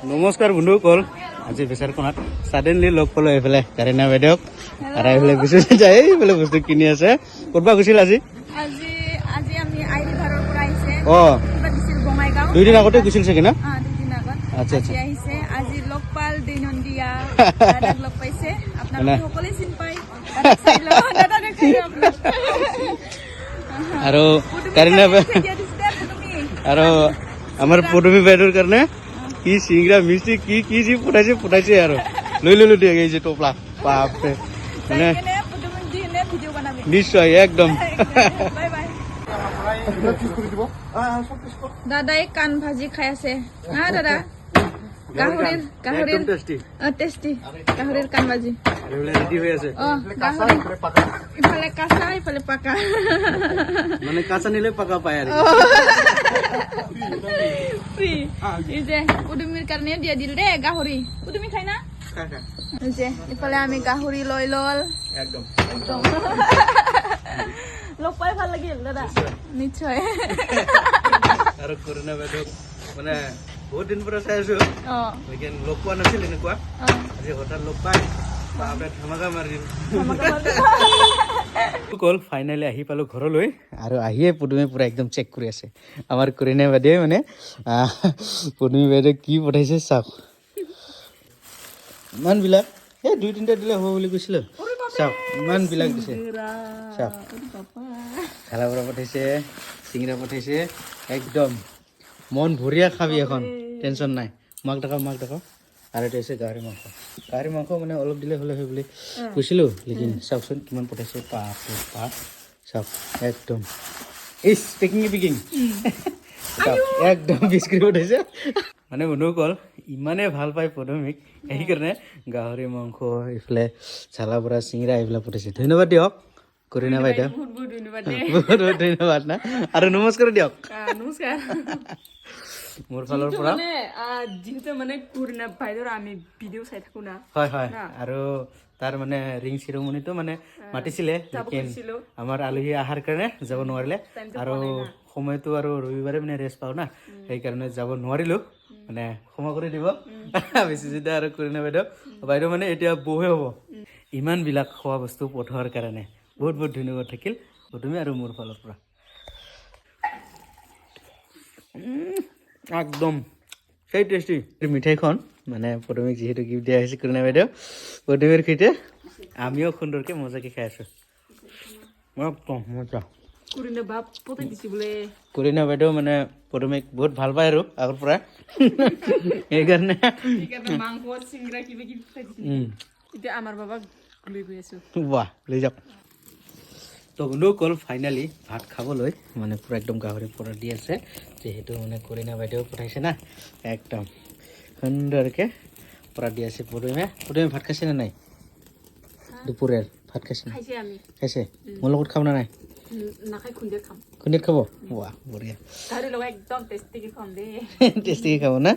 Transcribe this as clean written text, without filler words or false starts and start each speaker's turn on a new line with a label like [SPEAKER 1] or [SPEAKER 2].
[SPEAKER 1] নমস্কাৰ বন্ধুসকল আজি বিচাৰখনত সাডেনলি লগ পালো এইফালে কাৰিনা বাইদেউক আৰু এইফালে গুচি যায় এইফালে বস্তু কিনি আছে ক'ৰবা গৈছিল আজি
[SPEAKER 2] আজি আজি আমি আইৰি ভাৰৰ পৰা আহিছে
[SPEAKER 1] কিবা
[SPEAKER 2] দিছিল বঙাইগাঁও
[SPEAKER 1] 2 দিন আগতে গৈছিল চাগে না
[SPEAKER 2] 2 দিন আগত
[SPEAKER 1] আচ্ছা আচ্ছা
[SPEAKER 2] আহিছে আজি লগ পাল দৈনন্দিয়া দাদাক লগ পাইছে আপোনালোকে সকলোৱে চিনি পায় দাদাক চাই লও দাদা দেখাই আপোনাক
[SPEAKER 1] আৰু কাৰিনা আৰু আমাৰ পদমী বাইদেউৰ কাৰণে কি সিংৰা মিষ্টি কি যি পঠাইছে আৰু লৈ দিয়ে এই যে টোপলা বাপৰে মানে নিশ্চয় একদম
[SPEAKER 2] দাদাই কাণ ভাজি খাই আছে হা দাদা গাহৰিৰ টেষ্টি গাহৰিৰ কাণ ভাজি
[SPEAKER 1] ৰেডি হৈ আছে
[SPEAKER 2] ইফালে কাঁচা ইফালে পাকা
[SPEAKER 1] মানে কাঁচা নিলে পাকা পায় আৰু
[SPEAKER 2] ফ্ৰী এই যে পুদুমিৰ কাৰণে দিয়া দিল দে গাহৰি পুদুমি খাই না এই যে ইফালে আমি গাহৰি লৈ লল
[SPEAKER 1] একদম
[SPEAKER 2] লগ পাই ভাল লাগিল দাদা নিশ্চয়
[SPEAKER 1] আৰু কৰিনা বাইদেউ মানে বহুত দিন পৰা চাই আছো লেকিন লগ পোৱা নাছিল এনেকুৱা আজি হঠাৎ লগ পাই বাপৰে ধমাকা মাৰি দিল ফাইনেলি আহি পালো ঘৰলৈ আৰু আহিয়ে পদুমে পুৰা একদম চেক কৰি আছে আমাৰ কৰিনা বাইদেৱে মানে পদুমী বাইদেৱে কি পঠাইছে চাওক ইমান বিলাক এই 2-3টা দিলে হ'ব বুলি কৈছিলো চাওক ইমান বিলাক দিছে চাওক খালা পৰা পঠাইছে চিংৰা পঠাইছে একদম মন ভৰিয়া খাবি এখন টেনশ্যন নাই মাক দেখাও আৰু এইটো হৈছে গাহৰি মাংস মানে অলপ দিলে হ'লে হয় বুলি কৈছিলো লেকিন চাওকচোন কিমান পঠাইছে পাপ চাওক একদম ইচ পেকিং চাওক একদম বিস্কুট পঠাইছে মানে বন্ধুসকল ইমানে ভাল পায় পদমীক সেইকাৰণে গাহৰি মাংস এইফালে চালা বৰা চিংৰা এইবিলাক পঠাইছে ধন্যবাদ দিয়ক কৰিনা বাইদেউ বহুত ধন্যবাদ না আৰু নমস্কাৰ দিয়ক
[SPEAKER 2] নমস্কাৰ
[SPEAKER 1] মোৰ ফালৰ পৰা
[SPEAKER 2] যিহেতু মানে কৰিনা বাইদেউৰ আমি ভিডিঅ' চাই থাকো না
[SPEAKER 1] হয় আৰু তাৰ মানে ৰিং চিৰমনিটো মানে মাতিছিলে আমাৰ আলহী অহাৰ কাৰণে যাব নোৱাৰিলে আৰু সময়টো আৰু ৰবিবাৰে মানে ৰেষ্ট পাওঁ না সেইকাৰণে যাব নোৱাৰিলো মানে ক্ষমা কৰি দিব বেছি যেতিয়া আৰু কৰিনা বাইদেউ মানে এতিয়া বৌহে হ'ব ইমান বিলাক খোৱা বস্তু পঠোৱাৰ কাৰণে বহুত ধন্যবাদ থাকিল তুমি আৰু মোৰ ফালৰ পৰা একদম সেই টেষ্টি মিঠাইখন মানে পদমীক যিহেতু গিফ্ট দিয়া হৈছে কৰিনা বাইদেউ পদমীৰ সৈতে আমিও সুন্দৰকৈ মজাকৈ খাই আছোঁ মজা কৰিনা বাইদেউ মানে পদমীক বহুত ভাল পায় আৰু আগৰ পৰা সেইকাৰণে বাহ লৈ যাওক তো বন্ধুসকল ফাইনেলি ভাত খাবলৈ মানে পুৰা একদম গাহৰি পৰা দি আছে যিহেতু মানে কৰিনা বাইদেউ পঠাইছে না একদম সুন্দৰকৈ পৰা দি আছে পদমী ভাত খাইছে নে নাই দুপৰীয়াৰ ভাত খাইছে খাইছে মোৰ লগত খাব না নাই খুন্দিয়াত খাব বাহ বঢ়িয়া টেষ্টিকৈ খাব না